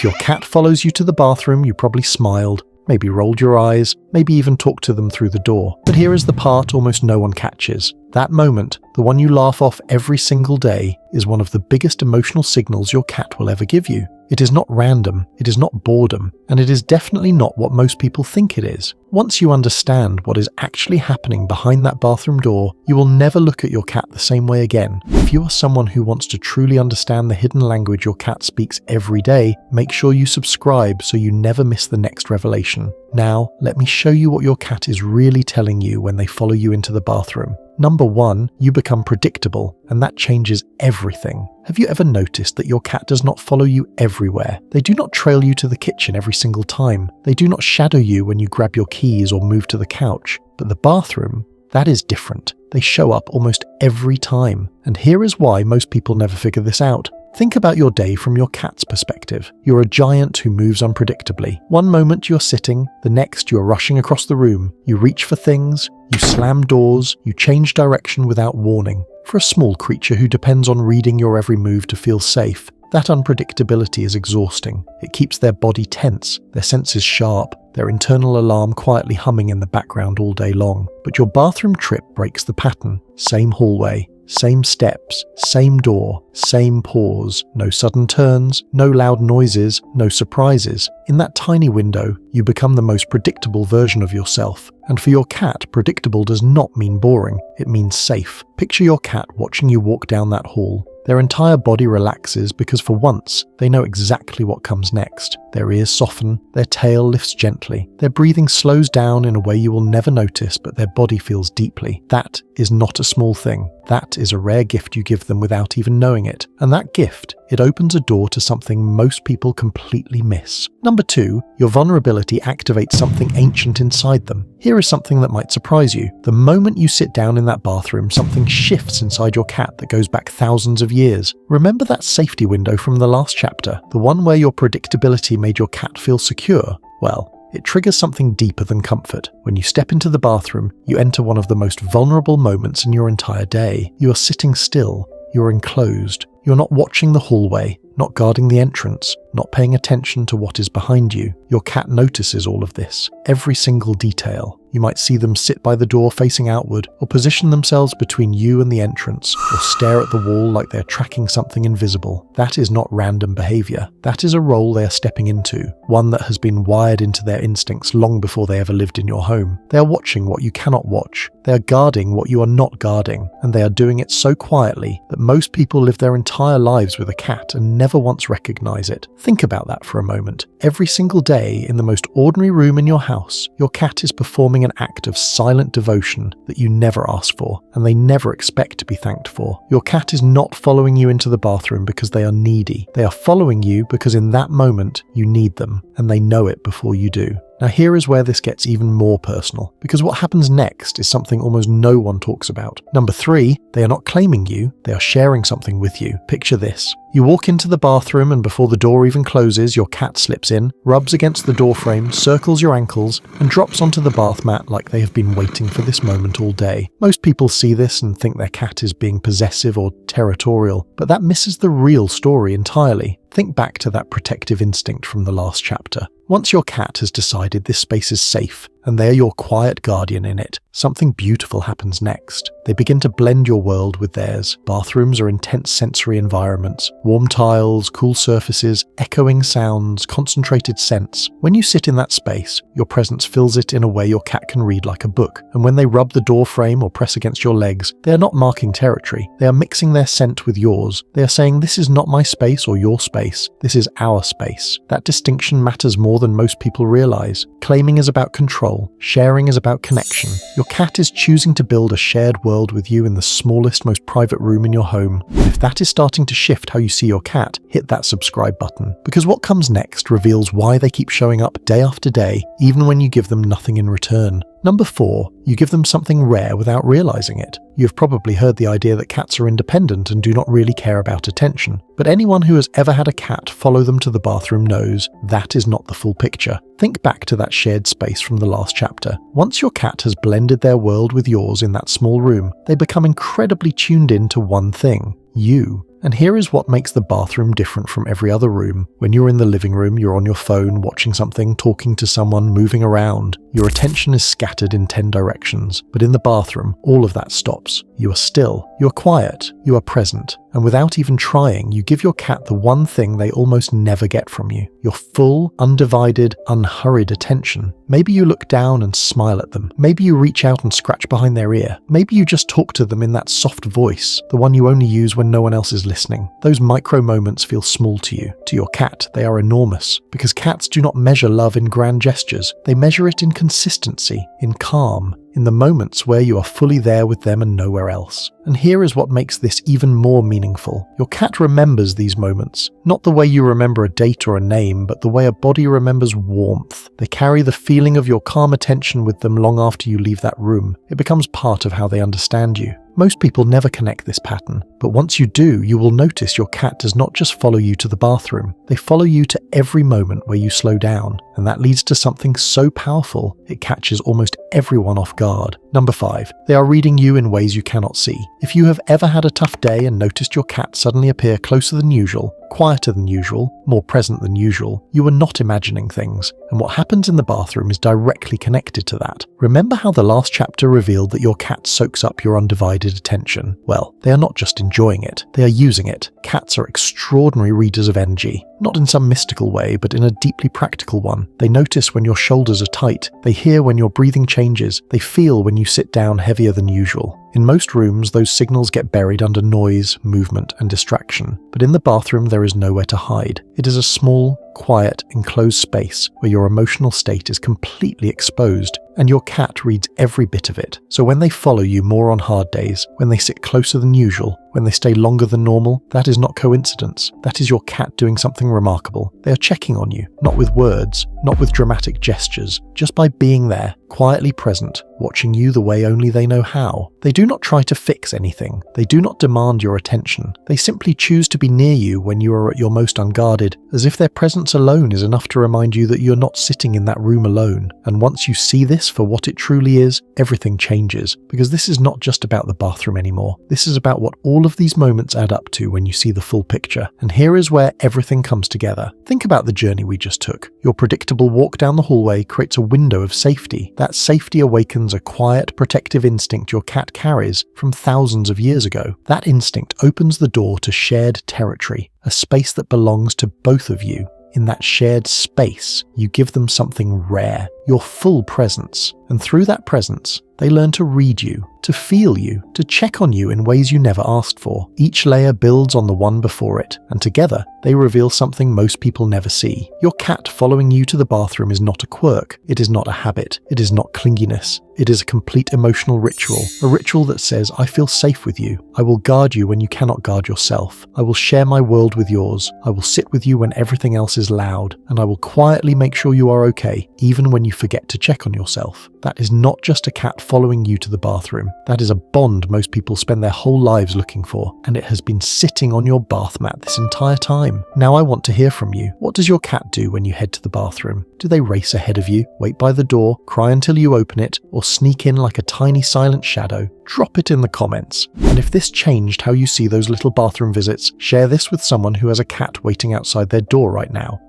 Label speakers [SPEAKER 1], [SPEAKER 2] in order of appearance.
[SPEAKER 1] If your cat follows you to the bathroom, you probably smiled, maybe rolled your eyes, maybe even talked to them through the door. But here is the part almost no one catches. That moment, the one you laugh off every single day, is one of the biggest emotional signals your cat will ever give you. It is not random, it is not boredom, and it is definitely not what most people think it is. Once you understand what is actually happening behind that bathroom door, you will never look at your cat the same way again. If you are someone who wants to truly understand the hidden language your cat speaks every day, make sure you subscribe so you never miss the next revelation. Now, let me show you what your cat is really telling you when they follow you into the bathroom. Number 1, you become predictable, and that changes everything. Have you ever noticed that your cat does not follow you everywhere? They do not trail you to the kitchen every single time. They do not shadow you when you grab your keys or move to the couch. But the bathroom, that is different. They show up almost every time. And here is why most people never figure this out. Think about your day from your cat's perspective. You're a giant who moves unpredictably. One moment you're sitting, the next you're rushing across the room. You reach for things, you slam doors, you change direction without warning. For a small creature who depends on reading your every move to feel safe, that unpredictability is exhausting. It keeps their body tense, their senses sharp, their internal alarm quietly humming in the background all day long. But your bathroom trip breaks the pattern. Same hallway, same steps, same door, same pause, no sudden turns, no loud noises, no surprises. In that tiny window, you become the most predictable version of yourself. And for your cat, predictable does not mean boring, it means safe. Picture your cat watching you walk down that hall. Their entire body relaxes because for once, they know exactly what comes next. Their ears soften, their tail lifts gently, their breathing slows down in a way you will never notice, but their body feels deeply. That is not a small thing. That is a rare gift you give them without even knowing it. And that gift, it opens a door to something most people completely miss. Number 2, your vulnerability activates something ancient inside them. Here is something that might surprise you. The moment you sit down in that bathroom, something shifts inside your cat that goes back thousands of years. Remember that safety window from the last chapter? The one where your predictability made your cat feel secure? Well, it triggers something deeper than comfort. When you step into the bathroom, you enter one of the most vulnerable moments in your entire day. You are sitting still. You're enclosed. You're not watching the hallway, not guarding the entrance, not paying attention to what is behind you. Your cat notices all of this, every single detail. You might see them sit by the door facing outward, or position themselves between you and the entrance, or stare at the wall like they're tracking something invisible. That is not random behavior. That is a role they are stepping into, one that has been wired into their instincts long before they ever lived in your home. They are watching what you cannot watch. They are guarding what you are not guarding, and they are doing it so quietly that most people live their entire lives with a cat and never once recognize it. Think about that for a moment. Every single day, in the most ordinary room in your house, your cat is performing an act of silent devotion that you never ask for, and they never expect to be thanked for. Your cat is not following you into the bathroom because they are needy. They are following you because in that moment, you need them, and they know it before you do. Now here is where this gets even more personal, because what happens next is something almost no one talks about. Number 3, they are not claiming you, they are sharing something with you. Picture this. You walk into the bathroom and before the door even closes, your cat slips in, rubs against the doorframe, circles your ankles, and drops onto the bath mat like they have been waiting for this moment all day. Most people see this and think their cat is being possessive or territorial, but that misses the real story entirely. Think back to that protective instinct from the last chapter. Once your cat has decided this space is safe, and they are your quiet guardian in it, something beautiful happens next. They begin to blend your world with theirs. Bathrooms are intense sensory environments. Warm tiles, cool surfaces, echoing sounds, concentrated scents. When you sit in that space, your presence fills it in a way your cat can read like a book. And when they rub the door frame or press against your legs, they are not marking territory. They are mixing their scent with yours. They are saying, this is not my space or your space. This is our space. That distinction matters more than most people realize. Claiming is about control. Sharing is about connection. Your cat is choosing to build a shared world with you in the smallest, most private room in your home. If that is starting to shift how you see your cat, hit that subscribe button. Because what comes next reveals why they keep showing up day after day, even when you give them nothing in return. Number 4, you give them something rare without realizing it. You've probably heard the idea that cats are independent and do not really care about attention. But anyone who has ever had a cat follow them to the bathroom knows that is not the full picture. Think back to that shared space from the last chapter. Once your cat has blended their world with yours in that small room, they become incredibly tuned in to one thing: you. And here is what makes the bathroom different from every other room. When you're in the living room, you're on your phone, watching something, talking to someone, moving around. Your attention is scattered in 10 directions. But in the bathroom, all of that stops. You are still, you are quiet, you are present. And without even trying, you give your cat the one thing they almost never get from you: your full, undivided, unhurried attention. Maybe you look down and smile at them. Maybe you reach out and scratch behind their ear. Maybe you just talk to them in that soft voice, the one you only use when no one else is listening. Those micro moments feel small to you. To your cat, they are enormous, because cats do not measure love in grand gestures. They measure it in consistency, in calm, in the moments where you are fully there with them and nowhere else. And here is what makes this even more meaningful. Your cat remembers these moments, not the way you remember a date or a name, but the way a body remembers warmth. They carry the feeling of your calm attention with them long after you leave that room. It becomes part of how they understand you. Most people never connect this pattern, but once you do, you will notice your cat does not just follow you to the bathroom. They follow you to every moment where you slow down, and that leads to something so powerful, it catches almost everyone off guard. Number 5. They are reading you in ways you cannot see. If you have ever had a tough day and noticed your cat suddenly appear closer than usual, quieter than usual, more present than usual, you are not imagining things, and what happens in the bathroom is directly connected to that. Remember how the last chapter revealed that your cat soaks up your undivided attention? Well, they are not just enjoying it, they are using it. Cats are extraordinary readers of energy, not in some mystical way, but in a deeply practical one. They notice when your shoulders are tight, they hear when your breathing changes, they feel when you sit down heavier than usual. In most rooms, those signals get buried under noise, movement, and distraction. But in the bathroom, there is nowhere to hide. It is a small, quiet, enclosed space where your emotional state is completely exposed, and your cat reads every bit of it. So when they follow you more on hard days, when they sit closer than usual, when they stay longer than normal, that is not coincidence. That is your cat doing something remarkable. They are checking on you, not with words, not with dramatic gestures, just by being there, quietly present, watching you the way only they know how. They do not try to fix anything. They do not demand your attention. They simply choose to be near you when you are at your most unguarded, as if their presence alone is enough to remind you that you're not sitting in that room alone. And once you see this for what it truly is, everything changes, because this is not just about the bathroom anymore. This is about what all of these moments add up to when you see the full picture. And here is where everything comes together. Think about the journey we just took. Your predictable walk down the hallway creates a window of safety. That safety awakens a quiet, protective instinct your cat carries from thousands of years ago. That instinct opens the door to shared territory, a space that belongs to both of you. In that shared space, you give them something rare, your full presence. And through that presence, they learn to read you, to feel you, to check on you in ways you never asked for. Each layer builds on the one before it, and together, they reveal something most people never see. Your cat following you to the bathroom is not a quirk. It is not a habit. It is not clinginess. It is a complete emotional ritual, a ritual that says, I feel safe with you. I will guard you when you cannot guard yourself. I will share my world with yours. I will sit with you when everything else is loud, and I will quietly make sure you are okay, even when you forget to check on yourself. That is not just a cat following you to the bathroom. That is a bond most people spend their whole lives looking for, and it has been sitting on your bath mat this entire time. Now I want to hear from you. What does your cat do when you head to the bathroom? Do they race ahead of you, wait by the door, cry until you open it, or sneak in like a tiny silent shadow? Drop it in the comments. And if this changed how you see those little bathroom visits, share this with someone who has a cat waiting outside their door right now.